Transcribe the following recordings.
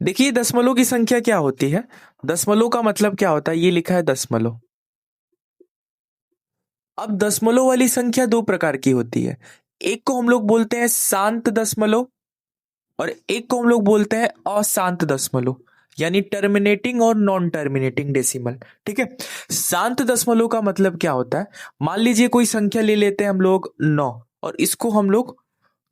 देखिए दशमलव की संख्या क्या होती है, दशमलव का मतलब क्या होता है, ये लिखा है दशमलव। अब दशमलव वाली संख्या दो प्रकार की होती है, एक को हम लोग बोलते हैं शांत दशमलव और एक को हम लोग बोलते हैं अशांत दशमलव, यानी टर्मिनेटिंग और नॉन टर्मिनेटिंग डेसिमल। ठीक है, शांत दशमलव का मतलब क्या होता है, मान लीजिए कोई संख्या ले लेते हैं हम लोग 9 और इसको हम लोग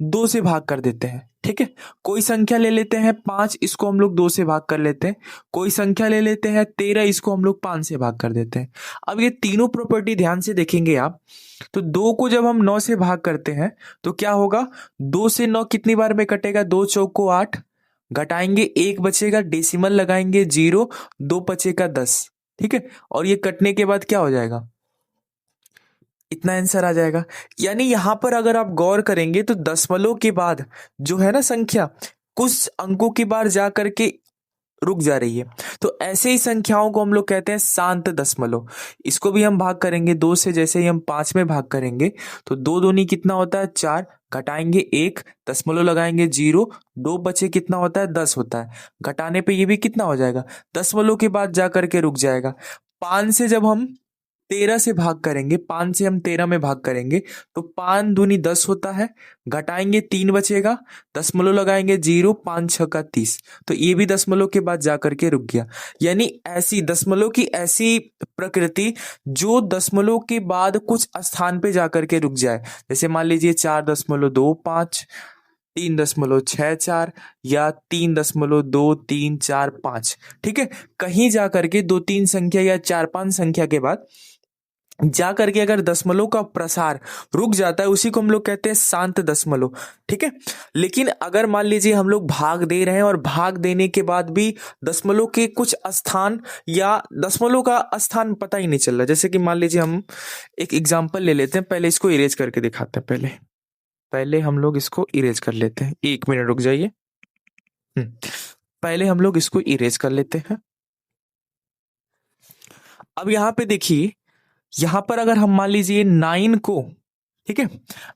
2 से भाग कर देते हैं। ठीक है, कोई संख्या ले लेते हैं 5, इसको हम लोग 2 से भाग कर लेते हैं। कोई संख्या ले लेते हैं 13, इसको हम लोग 5 से भाग कर देते हैं। अब ये तीनों प्रॉपर्टी ध्यान से देखेंगे आप, तो 2 को जब हम 9 से भाग करते हैं तो क्या होगा, 2 से 9 कितनी बार में कटेगा, 2 चौक को 8, घटाएंगे 1 बचेगा, डेसिमल लगाएंगे 0, 2 बचेगा 10। ठीक है, और ये कटने के बाद क्या हो जाएगा, इतना आंसर आ जाएगा। यानी यहां पर अगर आप गौर करेंगे तो दशमलव के बाद जो है ना संख्या, कुछ अंकों के बाद जा करके रुक जा रही है, तो ऐसे ही संख्याओं को हम लोग कहते हैं शांत दशमलव। इसको भी हम भाग करेंगे 2 से, जैसे ही हम 5 में भाग करेंगे तो 2 दूनी कितना होता है 4, घटाएंगे 1, दशमलव लगाएंगे 0, 2 बचे कितना होता है 10 होता है, घटाने पे ये भी कितना हो जाएगा, दशमलव के बाद जा करके रुक जाएगा। 5 से जब हम 13 से भाग करेंगे, 5 से हम 13 में भाग करेंगे तो 5 दूनी 10 होता है, घटाएंगे 3 बचेगा, दशमलव लगाएंगे 0, 5 छक्का 30, तो ये भी दशमलव के बाद जाकर के रुक गया। यानी ऐसी दशमलव की ऐसी प्रकृति जो दशमलव के बाद कुछ स्थान पे जाकर के रुक जाए, जैसे मान लीजिए 4.25, 3.64 या 3.234, ठीक है, कहीं जाकर के 2-3 संख्या या 4-5 संख्या के बाद जा करके अगर दशमलव का प्रसार रुक जाता है, उसी को हम लोग कहते हैं शांत दशमलव। ठीक है, लेकिन अगर मान लीजिए हम लोग भाग दे रहे हैं और भाग देने के बाद भी दशमलव के कुछ स्थान या दशमलव का स्थान पता ही नहीं चल रहा, जैसे कि मान लीजिए हम एक एग्जांपल ले लेते हैं, पहले इसको इरेज करके दिखाते हैं, पहले पहले हम लोग इसको इरेज कर लेते हैं, 1 मिनट रुक जाइए। पहले हम लोग इसको इरेज कर लेते हैं। अब यहां पे देखिए, यहां पर अगर हम मान लीजिए 9 को, ठीक है,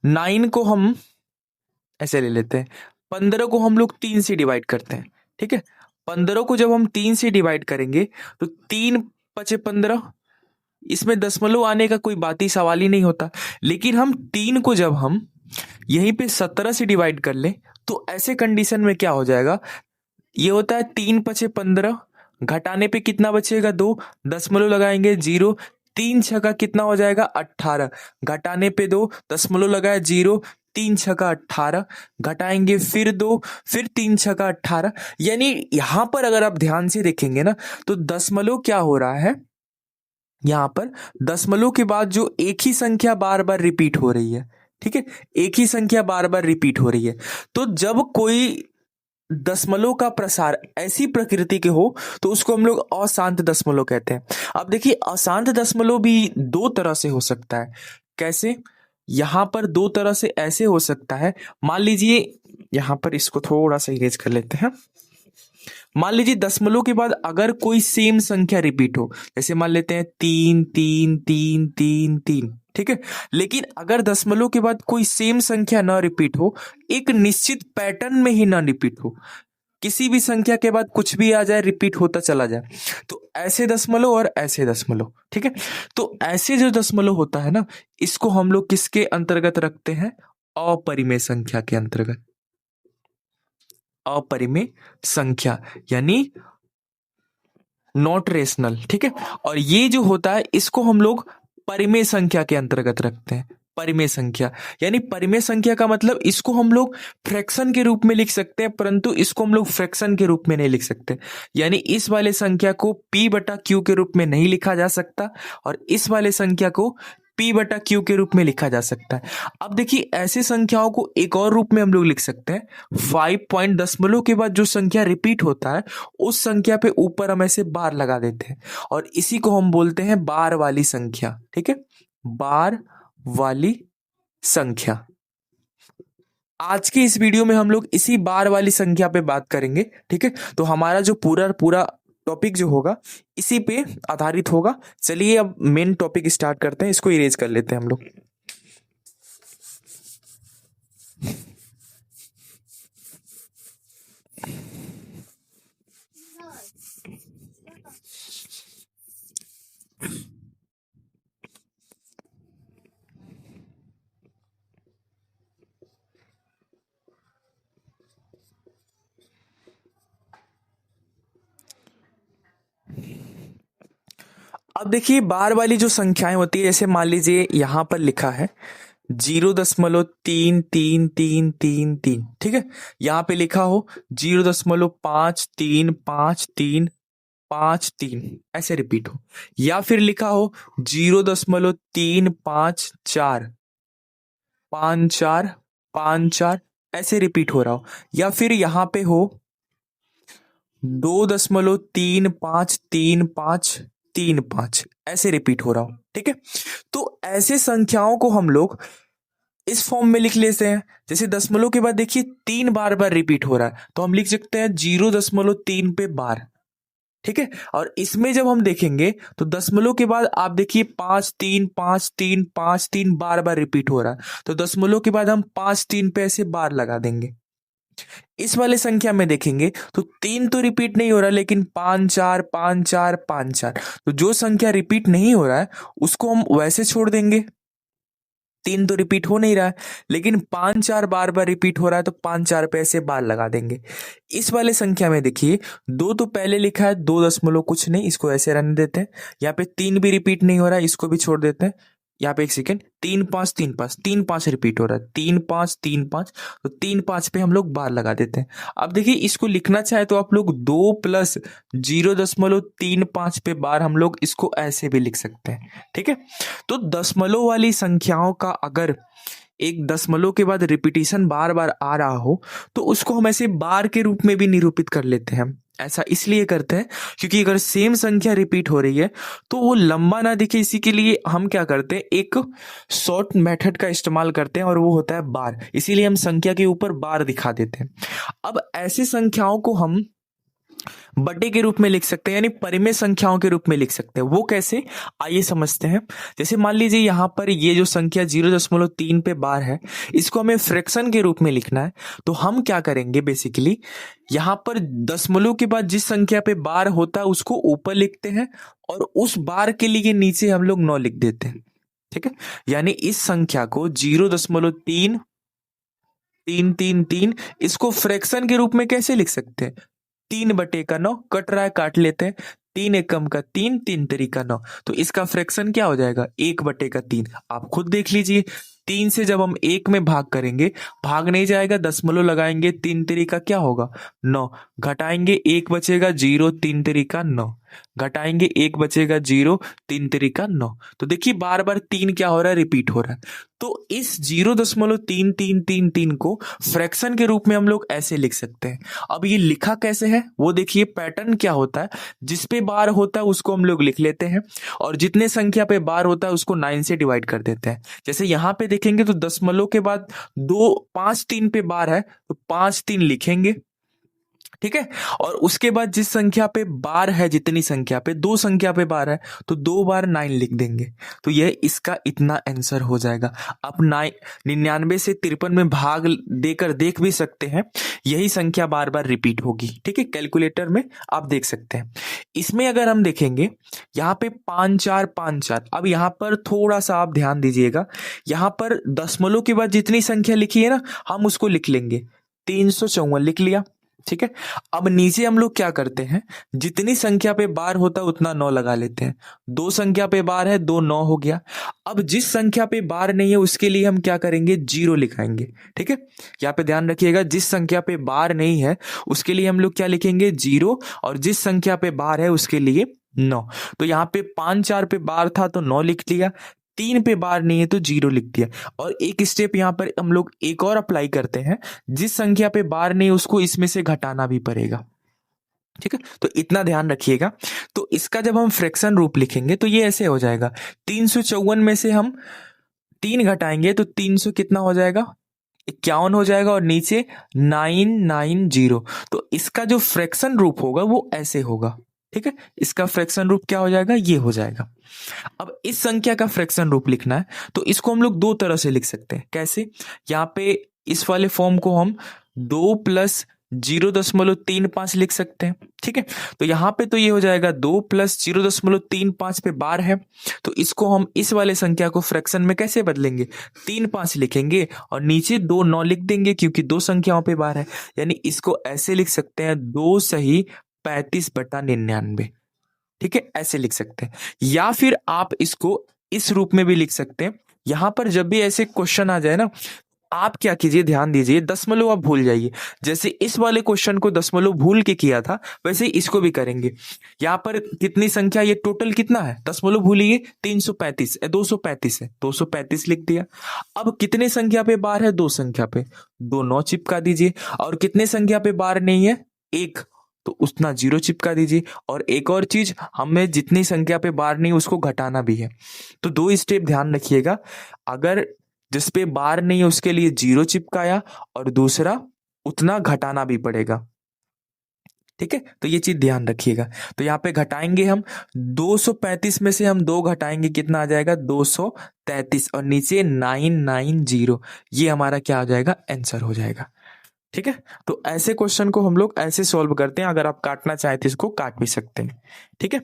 9 को हम ऐसे ले लेते हैं, 15 को हम लोग 3 से डिवाइड करते हैं। ठीक है, 15 को जब हम 3 से डिवाइड करेंगे तो 3 × 5 = 15, इसमें दशमलव आने का कोई बात ही सवाल ही नहीं होता। लेकिन हम 3 को जब हम यहीं पे 17 से डिवाइड कर लें तो ऐसे कंडीशन में क्या हो जाएगा, ये होता है 3 × 5 = 15, घटाने पे कितना बचेगा 2, दशमलव लगाएंगे 0, 3 छक्का कितना हो जाएगा 18, घटाने पे 2, दशमलव लगाया 0, 3 छक्का 18, घटाएंगे फिर 2, फिर 3 छक्का 18। यानी यहां पर अगर आप ध्यान से देखेंगे ना तो दशमलव क्या हो रहा है, यहां पर दशमलव के बाद जो एक ही संख्या बार बार रिपीट हो रही है। ठीक है, एक ही संख्या बार बार रिपीट हो रही है, तो जब कोई दशमलव का प्रसार ऐसी प्रकृति के हो तो उसको हम लोग अशांत दशमलव कहते हैं। अब देखिए अशांत दशमलव भी दो तरह से हो सकता है। कैसे, यहां पर दो तरह से ऐसे हो सकता है, मान लीजिए यहां पर इसको थोड़ा सा इरेज कर लेते हैं। मान लीजिए दशमलव के बाद अगर कोई सेम संख्या रिपीट हो, जैसे मान लेते हैं 3 3 3 3 3, ठीक है, लेकिन अगर दशमलव के बाद कोई सेम संख्या ना रिपीट हो, एक निश्चित पैटर्न में ही ना रिपीट हो, किसी भी संख्या के बाद कुछ भी आ जाए रिपीट होता चला जाए, तो ऐसे दशमलव और ऐसे दशमलव। ठीक है, तो ऐसे जो दशमलव होता है ना, इसको हम लोग किसके अंतर्गत रखते हैं, अपरिमेय संख्या के अंतर्गत। अपरिमेय संख्या यानी नॉट रेशनल। ठीक है, और ये जो होता है इसको हम लोग परिमेय संख्या के अंतर्गत रखते हैं। परिमेय संख्या यानी परिमेय संख्या का मतलब इसको हम लोग फ्रैक्शन के रूप में लिख सकते हैं, परंतु इसको हम लोग फ्रैक्शन के रूप में नहीं लिख सकते। यानी इस वाले संख्या को P/Q के रूप में नहीं लिखा जा सकता और इस वाले संख्या को P/Q के रूप में लिखा जा सकता है। अब देखिए ऐसे संख्याओं को एक और रूप में हम लोग लिख सकते हैं, 5 पॉइंट दशमलव के बाद जो संख्या रिपीट होता है उस संख्या पे ऊपर हम ऐसे बार लगा देते हैं और इसी को हम बोलते हैं बार वाली संख्या। ठीक है, बार वाली संख्या। आज के इस वीडियो में हम लोग इसी बार वाली संख्या पे बात करेंगे। ठीक है, तो हमारा जो पूरा पूरा टॉपिक जो होगा इसी पे आधारित होगा। चलिए अब मेन टॉपिक स्टार्ट करते हैं, इसको इरेज कर लेते हैं हम लोग। अब देखिए बार वाली जो संख्याएं होती है, जैसे मान लीजिए यहाँ पर लिखा है 0.3333, ठीक है। यहाँ पे लिखा हो 0.535353, ऐसे रिपीट हो, या फिर लिखा हो 0.354 5454, ऐसे रिपीट हो रहा हो, या फिर यहाँ पे हो 2.353535, ऐसे रिपीट हो रहा हो, ठीक है। तो ऐसे संख्याओं को हम लोग इस फॉर्म में लिख लेते हैं। जैसे दशमलव के बाद देखिए 3 बार बार रिपीट हो रहा है, तो हम लिख सकते हैं 0.3 पे बार, ठीक है। और इसमें जब हम देखेंगे तो दशमलव के बाद आप देखिए 5 3 5 3 5 3 बार बार रिपीट हो रहा है, तो दशमलव के बाद हम 5 3 पे ऐसे बार लगा देंगे। इस वाले संख्या में देखेंगे तो 3 तो रिपीट नहीं हो रहा, लेकिन 5 4 5 4 5 4, तो जो संख्या रिपीट नहीं हो रहा है उसको हम वैसे छोड़ देंगे। 3 तो रिपीट हो नहीं रहा है, लेकिन 5 4 बार बार रिपीट हो रहा है, तो 5 4 पे ऐसे बार लगा देंगे। इस वाले संख्या में देखिए 2 तो पहले लिखा है, 2 कुछ नहीं, इसको ऐसे रहने देते हैं। यहाँ पे 3 भी रिपीट नहीं हो रहा है, इसको भी छोड़ देते हैं। यहाँ पे एक सेकेंड, 3 5 रिपीट हो रहा है, 3 5 तो 3 5 पे हम लोग बार लगा देते हैं। अब देखिए इसको लिखना चाहे तो आप लोग 2 प्लस 0.35 पे बार हम लोग इसको ऐसे भी लिख सकते हैं, ठीक है। तो दशमलव वाली संख्याओं का अगर एक दशमलव के बाद रिपीटिशन बार बार आ रहा हो तो उसको हम ऐसे बार के रूप में भी निरूपित कर लेते हैं। ऐसा इसलिए करते हैं क्योंकि अगर सेम संख्या रिपीट हो रही है तो वो लंबा ना दिखे, इसी के लिए हम क्या करते हैं, एक शॉर्ट मेथड का इस्तेमाल करते हैं, और वो होता है बार। इसीलिए हम संख्या के ऊपर बार दिखा देते हैं। अब ऐसी संख्याओं को हम बटे के रूप में लिख सकते हैं, यानी परिमेय संख्याओं के रूप में लिख सकते हैं। वो कैसे, आइए समझते हैं। जैसे मान लीजिए यहाँ पर ये जो संख्या 0.3 पे बार है, इसको हमें फ्रैक्शन के रूप में लिखना है। तो हम क्या करेंगे, बेसिकली यहाँ पर दशमलव के बाद जिस संख्या पे बार होता है उसको ऊपर लिखते हैं, और उस बार के लिए नीचे हम लोग 9 लिख देते हैं, ठीक है। यानी इस संख्या को 0.3333, इसको फ्रैक्शन के रूप में कैसे लिख सकते हैं, 3/9, कट रहा है काट लेते हैं, 3 एकम का 3, 3 तरीका 9, तो इसका फ्रैक्शन क्या हो जाएगा, 1/3। आप खुद देख लीजिए, 3 से जब हम 1 में भाग करेंगे, भाग नहीं जाएगा, दशमलव लगाएंगे, 3 तरीका क्या होगा 9, घटाएंगे 1 बचेगा 0, 3 तरीका 9, घटाएंगे 1 बचेगा 0, 3 तरीका 9। तो देखिए बार बार 3 क्या हो रहा है, रिपीट हो रहा है। तो इस 0.3333 को फ्रैक्शन के रूप में हम लोग ऐसे लिख सकते हैं। अब ये लिखा कैसे है वो देखिए, पैटर्न क्या होता है, जिस पे बार होता है उसको हम लोग लिख लेते हैं, और जितने संख्या पे बार होता है उसको 9 से डिवाइड कर देते हैं। जैसे यहाँ पे देखेंगे तो दशमलव के बाद 5 3 पे बार है, तो 5 3 लिखेंगे, ठीक है। और उसके बाद जिस संख्या पे बार है, जितनी संख्या पे, 2 संख्या पे बार है, तो 2 बार 9 लिख देंगे। तो यह इसका इतना आंसर हो जाएगा। आप 99 से 53 में भाग देकर देख भी सकते हैं, यही संख्या बार बार रिपीट होगी, ठीक है। कैलकुलेटर में आप देख सकते हैं। इसमें अगर हम देखेंगे यहाँ पे 5 4 5 4, अब यहाँ पर थोड़ा सा आप ध्यान दीजिएगा, यहाँ पर दशमलव के बाद जितनी संख्या लिखी है ना, हम उसको लिख लेंगे, 354 लिख लिया, ठीक है। अब नीचे हम लोग क्या करते हैं, जितनी संख्या पे बार होता है उतना 9 लगा लेते हैं। 2 संख्या पे बार है, 2 9 हो गया। अब जिस संख्या पे बार नहीं है उसके लिए हम क्या करेंगे, 0 लिखाएंगे, ठीक है। यहाँ पे ध्यान रखिएगा, जिस संख्या पे बार नहीं है उसके लिए हम लोग क्या लिखेंगे, 0, और जिस संख्या पे बार है उसके लिए 9। तो यहाँ पे 5 4 पे बार था तो 9 लिख लिया, 3 पे बार नहीं है तो 0 लिख दिया। और एक स्टेप यहाँ पर हम लोग एक और अप्लाई करते हैं, जिस संख्या पे बार नहीं उसको इसमें से घटाना भी पड़ेगा, ठीक है। तो इतना ध्यान रखिएगा। तो इसका जब हम फ्रैक्शन रूप लिखेंगे तो ये ऐसे हो जाएगा, 354 में से हम 3 घटाएंगे तो 300 कितना हो जाएगा, 51 हो जाएगा, और नीचे 990। तो इसका जो फ्रैक्शन रूप होगा वो ऐसे होगा, ठीक है। इसका फ्रैक्शन रूप क्या हो जाएगा, ये हो जाएगा। अब इस संख्या का फ्रैक्शन रूप लिखना है तो इसको हम लोग 2 तरह से लिख सकते हैं। कैसे, यहाँ पे इस वाले फॉर्म को हम 2 प्लस 0.35 लिख सकते हैं, ठीक है। तो यहाँ पे तो ये हो जाएगा 2 प्लस 0.35 पे बार है, तो इसको हम इस वाले संख्या को फ्रैक्शन में कैसे बदलेंगे, 3 5 लिखेंगे और नीचे 2 9 लिख देंगे, क्योंकि 2 संख्याओं पे बार है। यानी इसको ऐसे लिख सकते हैं, 2 सही 35/99। ठीक है, ऐसे लिख सकते हैं। या फिर आप इसको इस रूप में भी लिख सकते हैं। यहां पर जब भी ऐसे क्वेश्चन आ जाए ना, आप क्या कीजिए, ध्यान दीजिए, दशमलव आप भूल जाइए। जैसे इस वाले क्वेश्चन को दशमलव भूल के किया था, वैसे ही इसको भी करेंगे। यहाँ पर कितनी संख्या, ये टोटल कितना है, दशमलव भूलिए, 335 235 है, 235 लिख दिया। अब कितने संख्या पे बार है, दो संख्या पे, दो नौ चिपका दीजिए। और कितने संख्या पे बार नहीं है, एक, तो उतना जीरो चिपका दीजिए। और एक और चीज, हमें जितनी संख्या पे बार नहीं उसको घटाना भी है। तो दो स्टेप ध्यान रखिएगा। अगर जिस पे बार नहीं है उसके लिए जीरो चिपकाया, और दूसरा उतना घटाना भी पड़ेगा। ठीक है, तो ये चीज ध्यान रखिएगा। तो यहाँ पे घटाएंगे हम, 235 में से हम दो घटाएंगे, कितना आ जाएगा, 233, और नीचे 990, ये हमारा क्या हो जाएगा, आंसर हो जाएगा। ठीक है, तो ऐसे क्वेश्चन को हम लोग ऐसे सॉल्व करते हैं। अगर आप काटना चाहें तो इसको काट भी सकते हैं। ठीक है,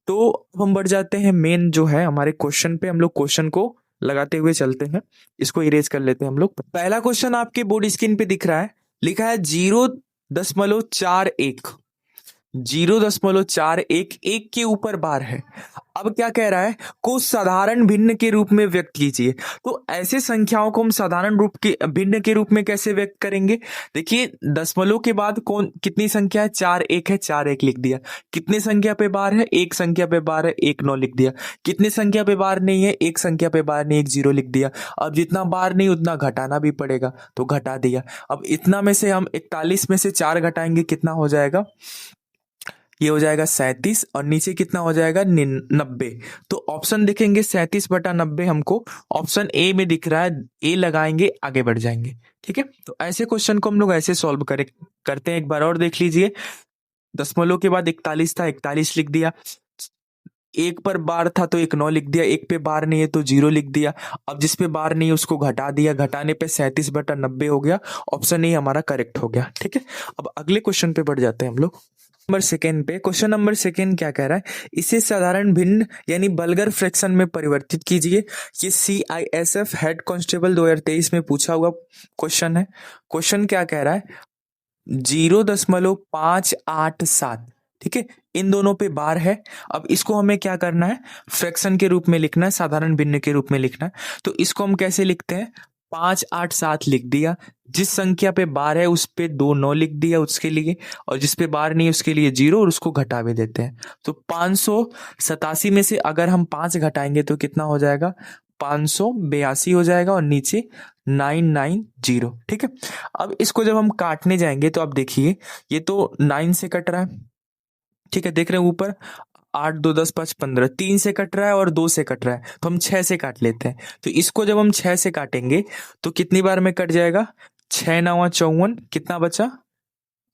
तो अब हम बढ़ जाते हैं मेन जो है हमारे क्वेश्चन पे। हम लोग क्वेश्चन को लगाते हुए चलते हैं, इसको इरेज कर लेते हैं हम लोग। पहला क्वेश्चन आपके बोर्ड स्क्रीन पे दिख रहा है, लिखा है 0.41, 0.41, एक के ऊपर बार है। अब क्या कह रहा है, को साधारण भिन्न के रूप में व्यक्त कीजिए। तो ऐसे संख्याओं को हम साधारण रूप के भिन्न के रूप में कैसे व्यक्त करेंगे। देखिए, दशमलव के बाद कौन कितनी संख्या है, 4 1 है, 4 1 लिख दिया। कितने संख्या पे बार है, एक संख्या पे बार है, 1 9 लिख दिया। कितने संख्या पे बार नहीं है, एक संख्या पे बार नहीं, 1 0 लिख दिया। अब जितना बार नहीं उतना घटाना भी पड़ेगा, तो घटा दिया। अब इतना में से हम 41 में से 4 घटाएंगे, कितना हो जाएगा, ये हो जाएगा 37, और नीचे कितना हो जाएगा, 90। तो ऑप्शन देखेंगे 37/90 हमको ऑप्शन ए में दिख रहा है, ए लगाएंगे, आगे बढ़ जाएंगे। ठीक है, तो ऐसे क्वेश्चन को हम लोग ऐसे सॉल्व करते हैं। एक बार और देख लीजिए, दशमलव के बाद 41 था, 41 लिख दिया। एक पर बार था तो 1 9 लिख दिया, एक पे बार नहीं है तो 0 लिख दिया। अब जिस पे बार नहीं है उसको घटा दिया, घटाने पे 37/90 हो गया। ऑप्शन ए हमारा करेक्ट हो गया। ठीक है, अब अगले क्वेश्चन पे बढ़ जाते हैं हम लोग। नंबर सेकेंड पे, क्वेश्चन नंबर सेकेंड क्या कह रहा है, इसे साधारण भिन्न यानी बल्गर फ्रैक्शन में परिवर्तित कीजिए। ये CISF हेड कांस्टेबल 2023 में पूछा हुआ क्वेश्चन है। क्वेश्चन क्या कह रहा है, 0.587, ठीक है, इन दोनों पे बार है। अब इसको हमें क्या करना है, फ्रैक्शन के रूप में लिखना है, साधारण भिन्न के रूप में लिखना है। तो इसको हम कैसे लिखते हैं, 587 लिख दिया। जिस संख्या पे बार है उस पे 2 9 लिख दिया उसके लिए, और जिस पे बार नहीं है उसके लिए 0, और उसको घटा भी देते हैं। तो 587 में से अगर हम 5 घटाएंगे तो कितना हो जाएगा, 582 हो जाएगा, और नीचे 990। ठीक है, अब इसको जब हम काटने जाएंगे तो आप देखिए, ये तो 9 से कट रहा है। ठीक है, देख रहे हैं ऊपर, 8 2 10 5 15, 3 से कट रहा है और 2 से कट रहा है, तो हम 6 से काट लेते हैं। तो इसको जब हम 6 से काटेंगे तो कितनी बार में कट जाएगा, 6 9 54, कितना बचा,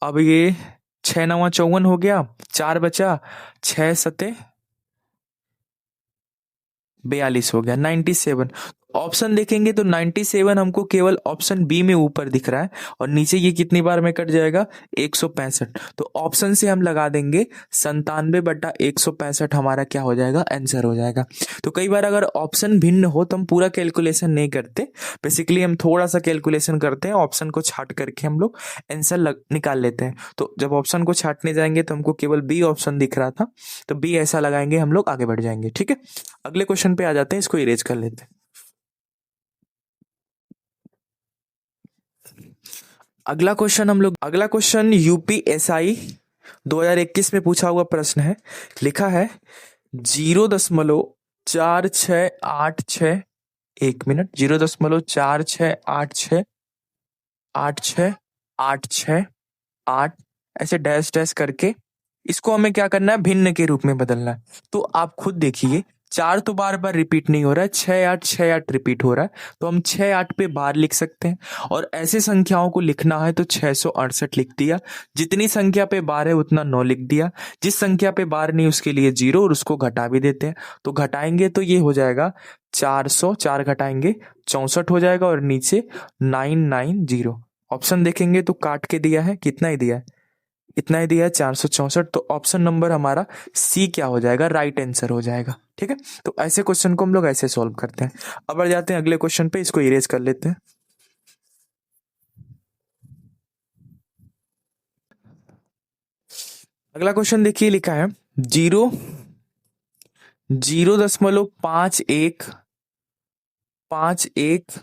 अब ये 6 9 54 हो गया, 4 बचा, 6 7 42 हो गया, 97। ऑप्शन देखेंगे तो 97 हमको केवल ऑप्शन बी में ऊपर दिख रहा है, और नीचे ये कितनी बार में कट जाएगा, 165। तो ऑप्शन से हम लगा देंगे 97/165 हमारा क्या हो जाएगा, आंसर हो जाएगा। तो कई बार अगर ऑप्शन भिन्न हो तो हम पूरा कैलकुलेशन नहीं करते, बेसिकली हम थोड़ा सा कैलकुलेशन करते हैं, ऑप्शन को छाट करके हम लोग आंसर निकाल लेते हैं। तो जब ऑप्शन को छाटने जाएंगे तो हमको केवल बी ऑप्शन दिख रहा था, तो बी ऐसा लगाएंगे, हम लोग आगे बढ़ जाएंगे। ठीक है, अगले क्वेश्चन पे आ जाते हैं, इसको इरेज कर लेते हैं। अगला क्वेश्चन UPSI 2021 में पूछा हुआ प्रश्न है। लिखा है 0.4686, 1 मिनट, 0.46868686 ऐसे डैश डैश करके इसको हमें क्या करना है, भिन्न के रूप में बदलना है। तो आप खुद देखिए, 4 तो बार बार रिपीट नहीं हो रहा है, 6 8 रिपीट हो रहा है, तो हम 6 8 पे बार लिख सकते हैं। और ऐसे संख्याओं को लिखना है तो 668 लिख दिया। जितनी संख्या पे बार है उतना 9 लिख दिया। जिस संख्या पे बार नहीं उसके लिए 0, और उसको घटा भी देते हैं। तो घटाएंगे तो ये हो जाएगा 400, 4 घटाएंगे 64 हो जाएगा, और नीचे 990। ऑप्शन देखेंगे तो काट के दिया है, कितना ही दिया है, इतना ही दिया है, 464। तो ऑप्शन नंबर हमारा सी क्या हो जाएगा, राइट आंसर हो जाएगा। ठीक है, तो ऐसे क्वेश्चन को हम लोग ऐसे सॉल्व करते हैं। अब बढ़ जाते हैं अगले क्वेश्चन पे, इसको इरेज कर लेते हैं। अगला क्वेश्चन देखिए, लिखा है जीरो 0.51 51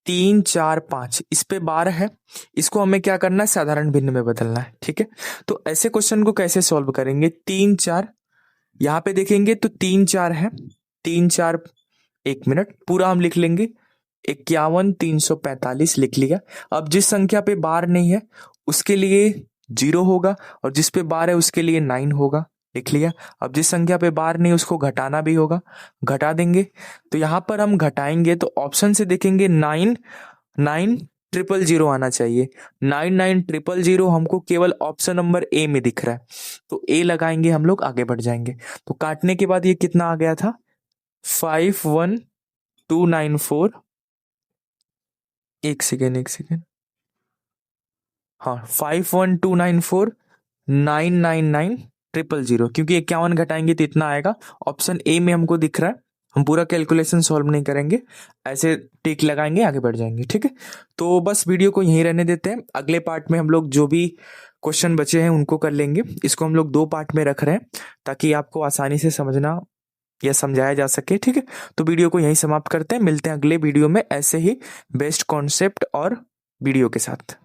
345 इस पे बार है। इसको हमें क्या करना है, साधारण भिन्न में बदलना है। ठीक है, तो ऐसे क्वेश्चन को कैसे सॉल्व करेंगे, 3 4 यहाँ पे देखेंगे तो 3 4 है, 3 4 एक मिनट पूरा हम लिख लेंगे, 51 345 लिख लिया। अब जिस संख्या पे बार नहीं है उसके लिए 0 होगा, और जिस पे बार है उसके लिए 9 होगा, लिख लिया। अब जिस संख्या पे बार नहीं उसको घटाना भी होगा, घटा देंगे। तो यहां पर हम घटाएंगे तो ऑप्शन से देखेंगे 9 9 000 आना चाहिए। 9 9 000 हमको केवल ऑप्शन नंबर ए में दिख रहा है, तो ए लगाएंगे, हम लोग आगे बढ़ जाएंगे। तो काटने के बाद ये कितना आ गया था, 51294, एक सेकेंड, हाँ 51294 999 000, क्योंकि 51 घटाएंगे तो इतना आएगा। ऑप्शन ए में हमको दिख रहा है। हम पूरा कैलकुलेशन सॉल्व नहीं करेंगे, ऐसे टिक लगाएंगे, आगे बढ़ जाएंगे। ठीक है, तो बस वीडियो को यहीं रहने देते हैं। अगले पार्ट में हम लोग जो भी क्वेश्चन बचे हैं उनको कर लेंगे। इसको हम लोग 2 पार्ट में रख रहे हैं ताकि आपको आसानी से समझना या समझाया जा सके। ठीक है, तो वीडियो को यहीं समाप्त करते हैं, मिलते हैं अगले वीडियो में ऐसे ही बेस्ट कॉन्सेप्ट और वीडियो के साथ।